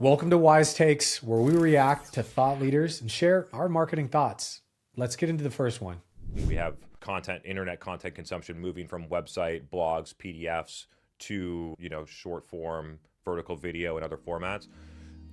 Welcome to WHYZE Takes, where we react to thought leaders and share our marketing thoughts. Let's get into the first one. We have content, internet content consumption moving from website, blogs, PDFs to, short form, vertical video and other formats.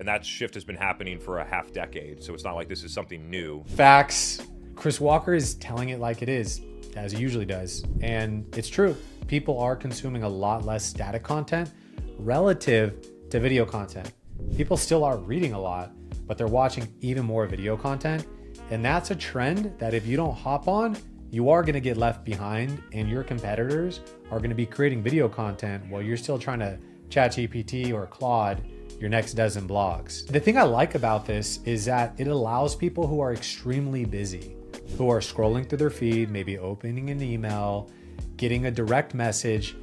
And that shift has been happening for a half decade. So it's not like this is something new. Facts. Chris Walker is telling it like it is, as he usually does. And it's true. People are consuming a lot less static content relative to video content. People still are reading a lot, but they're watching even more video content. And that's a trend that if you don't hop on, you are going to get left behind, and your competitors are going to be creating video content while you're still trying to ChatGPT or Claude your next dozen blogs. The thing I like about this is that it allows people who are extremely busy, who are scrolling through their feed, maybe opening an email, getting a direct message,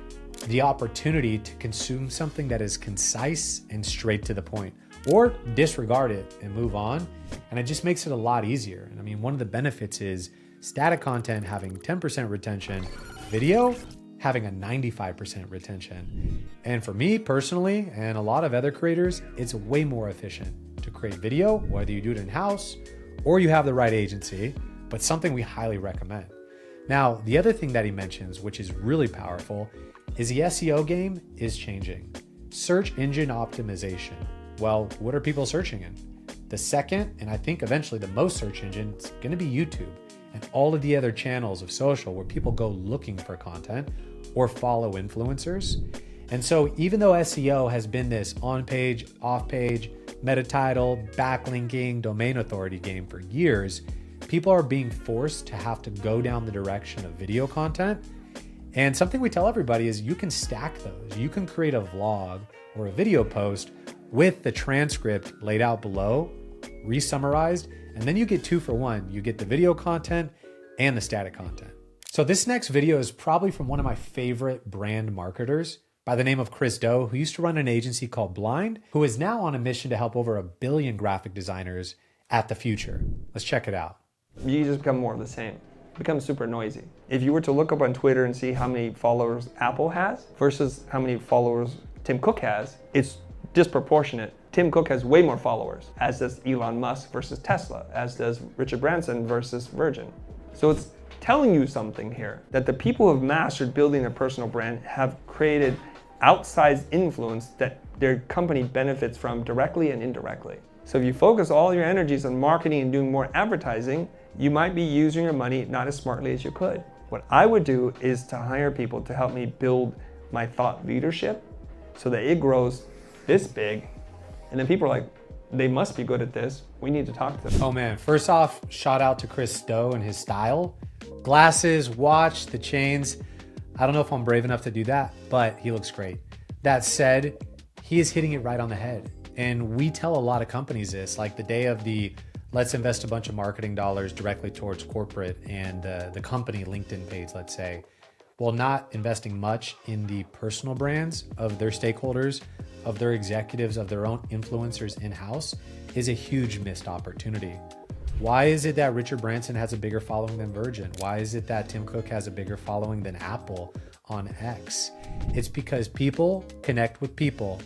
the opportunity to consume something that is concise and straight to the point, or disregard it and move on. And it just makes it a lot easier. And I mean, one of the benefits is static content having 10% retention, video having a 95% retention. And for me personally, and a lot of other creators, it's way more efficient to create video, whether you do it in-house or you have the right agency, but something we highly recommend. Now, the other thing that he mentions, which is really powerful, is the SEO game is changing. Search engine optimization. Well, what are people searching in? The second, and I think eventually the most search engine, is going to be YouTube and all of the other channels of social where people go looking for content or follow influencers. And so even though SEO has been this on-page, off-page, meta title, backlinking, domain authority game for years, people are being forced to have to go down the direction of video content. And something we tell everybody is you can stack those. You can create a vlog or a video post with the transcript laid out below, re-summarized, and then you get 2 for 1. You get the video content and the static content. So this next video is probably from one of my favorite brand marketers by the name of Chris Do, who used to run an agency called Blind, who is now on a mission to help over 1 billion graphic designers at the future. Let's check it out. You just become more of the same. It becomes super noisy. If you were to look up on Twitter and see how many followers Apple has versus how many followers Tim Cook has, it's disproportionate. Tim Cook has way more followers, as does Elon Musk versus Tesla, as does Richard Branson versus Virgin. So it's telling you something here, that the people who have mastered building a personal brand have created outsized influence that their company benefits from directly and indirectly. So if you focus all your energies on marketing and doing more advertising, you might be using your money not as smartly as you could. What I would do is to hire people to help me build my thought leadership so that it grows this big. And then people are like, they must be good at this. We need to talk to them. Oh man, first off, shout out to Chris Do and his style. Glasses, watch, the chains. I don't know if I'm brave enough to do that, but he looks great. That said, he is hitting it right on the head. And we tell a lot of companies this, like the day of the let's invest a bunch of marketing dollars directly towards corporate and the company LinkedIn page, let's say, while not investing much in the personal brands of their stakeholders, of their executives, of their own influencers in-house, is a huge missed opportunity. Why is it that Richard Branson has a bigger following than Virgin? Why is it that Tim Cook has a bigger following than Apple on X? It's because people connect with people,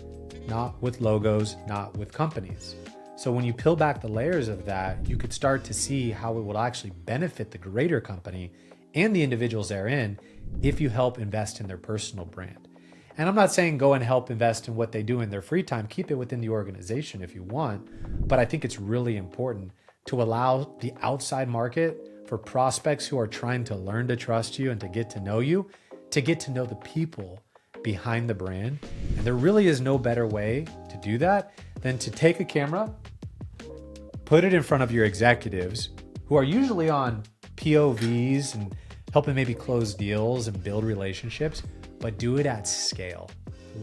not with logos, not with companies. So when you peel back the layers of that, you could start to see how it will actually benefit the greater company and the individuals therein if you help invest in their personal brand. And I'm not saying go and help invest in what they do in their free time. Keep it within the organization if you want. But I think it's really important to allow the outside market for prospects who are trying to learn to trust you and to get to know you, to get to know the people behind the brand. And there really is no better way to do that than to take a camera, put it in front of your executives who are usually on POVs and helping maybe close deals and build relationships, but do it at scale.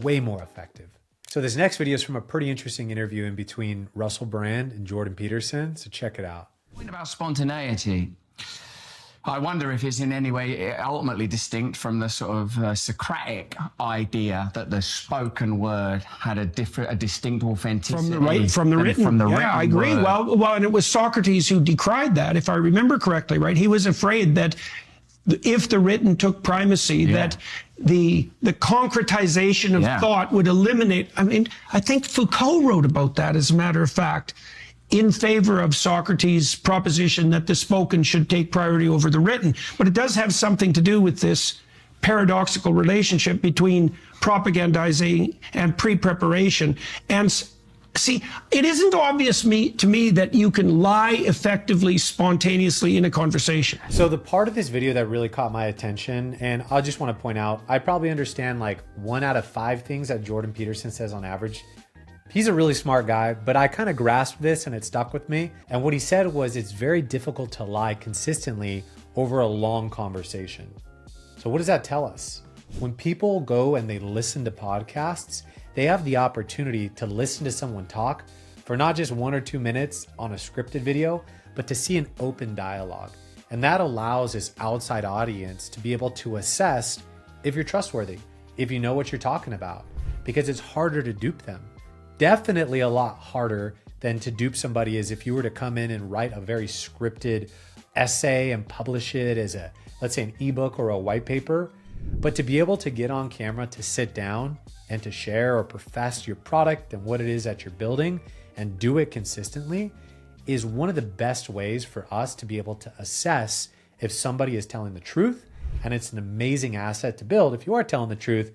Way more effective. So this next video is from a pretty interesting interview in between Russell Brand and Jordan Peterson. So check it out. Point about spontaneity. I wonder if it's in any way ultimately distinct from the sort of Socratic idea that the spoken word had a distinct authenticity from the written. Yeah, I agree. Word. Well, and it was Socrates who decried that, if I remember correctly, right? He was afraid that if the written took primacy, that the concretization of thought would eliminate. I mean, I think Foucault wrote about that, as a matter of fact, in favor of Socrates' proposition that the spoken should take priority over the written. But it does have something to do with this paradoxical relationship between propagandizing and pre-preparation. And see, it isn't obvious to me that you can lie effectively, spontaneously in a conversation. So the part of this video that really caught my attention, and I just want to point out, I probably understand like 1 out of 5 things that Jordan Peterson says on average. He's a really smart guy, but I kind of grasped this and it stuck with me. And what he said was it's very difficult to lie consistently over a long conversation. So what does that tell us? When people go and they listen to podcasts, they have the opportunity to listen to someone talk for not just 1 or 2 minutes on a scripted video, but to see an open dialogue. And that allows this outside audience to be able to assess if you're trustworthy, if you know what you're talking about, because it's harder to dupe them. Definitely a lot harder than to dupe somebody is if you were to come in and write a very scripted essay and publish it as a, let's say, an ebook or a white paper. But to be able to get on camera, to sit down and to share or profess your product and what it is that you're building and do it consistently is one of the best ways for us to be able to assess if somebody is telling the truth. And it's an amazing asset to build if you are telling the truth,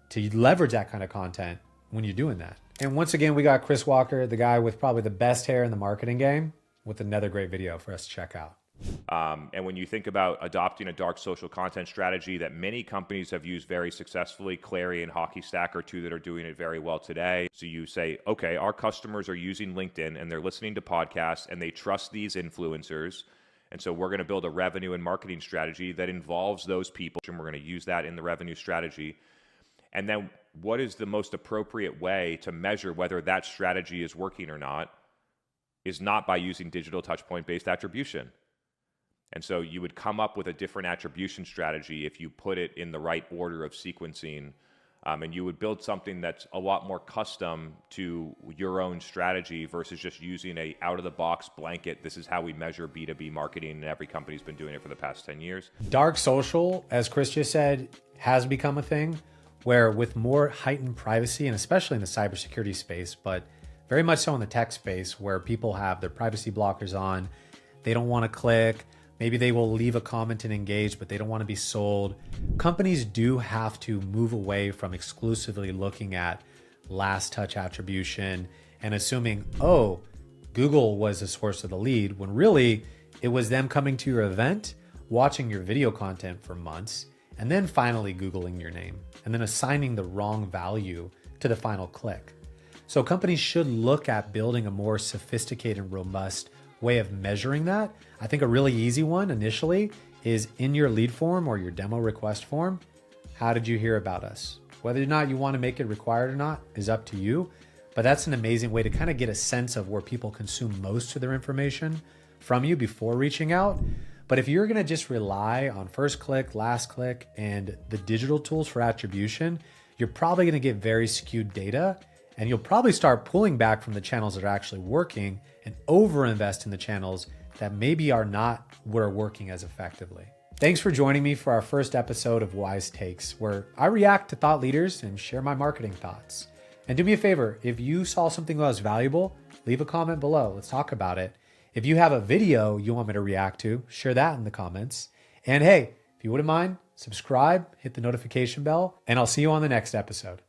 to leverage that kind of content when you're doing that. And once again, we got Chris Walker, the guy with probably the best hair in the marketing game, with another great video for us to check out. And when you think about adopting a dark social content strategy that many companies have used very successfully, Clary and Hockey Stack are 2 that are doing it very well today. So you say, okay, our customers are using LinkedIn and they're listening to podcasts and they trust these influencers. And so we're going to build a revenue and marketing strategy that involves those people. And we're going to use that in the revenue strategy. And then what is the most appropriate way to measure whether that strategy is working or not is not by using digital touchpoint-based attribution. And so you would come up with a different attribution strategy if you put it in the right order of sequencing. And you would build something that's a lot more custom to your own strategy versus just using a out-of-the-box blanket. This is how we measure B2B marketing, and every company's been doing it for the past 10 years. Dark social, as Chris just said, has become a thing where with more heightened privacy, and especially in the cybersecurity space, but very much so in the tech space where people have their privacy blockers on, they don't want to click, maybe they will leave a comment and engage, but they don't want to be sold. Companies do have to move away from exclusively looking at last touch attribution and assuming, oh, Google was the source of the lead, when really it was them coming to your event, watching your video content for months, and then finally Googling your name, and then assigning the wrong value to the final click. So companies should look at building a more sophisticated and robust way of measuring that. I think a really easy one initially is in your lead form or your demo request form. How did you hear about us? Whether or not you want to make it required or not is up to you, but that's an amazing way to kind of get a sense of where people consume most of their information from you before reaching out. But if you're going to just rely on first click, last click, and the digital tools for attribution, you're probably going to get very skewed data, and you'll probably start pulling back from the channels that are actually working and overinvest in the channels that maybe are not working as effectively. Thanks for joining me for our first episode of WHYZE Takes, where I react to thought leaders and share my marketing thoughts. And do me a favor, if you saw something that was valuable, leave a comment below. Let's talk about it. If you have a video you want me to react to, share that in the comments. And hey, if you wouldn't mind, subscribe, hit the notification bell, and I'll see you on the next episode.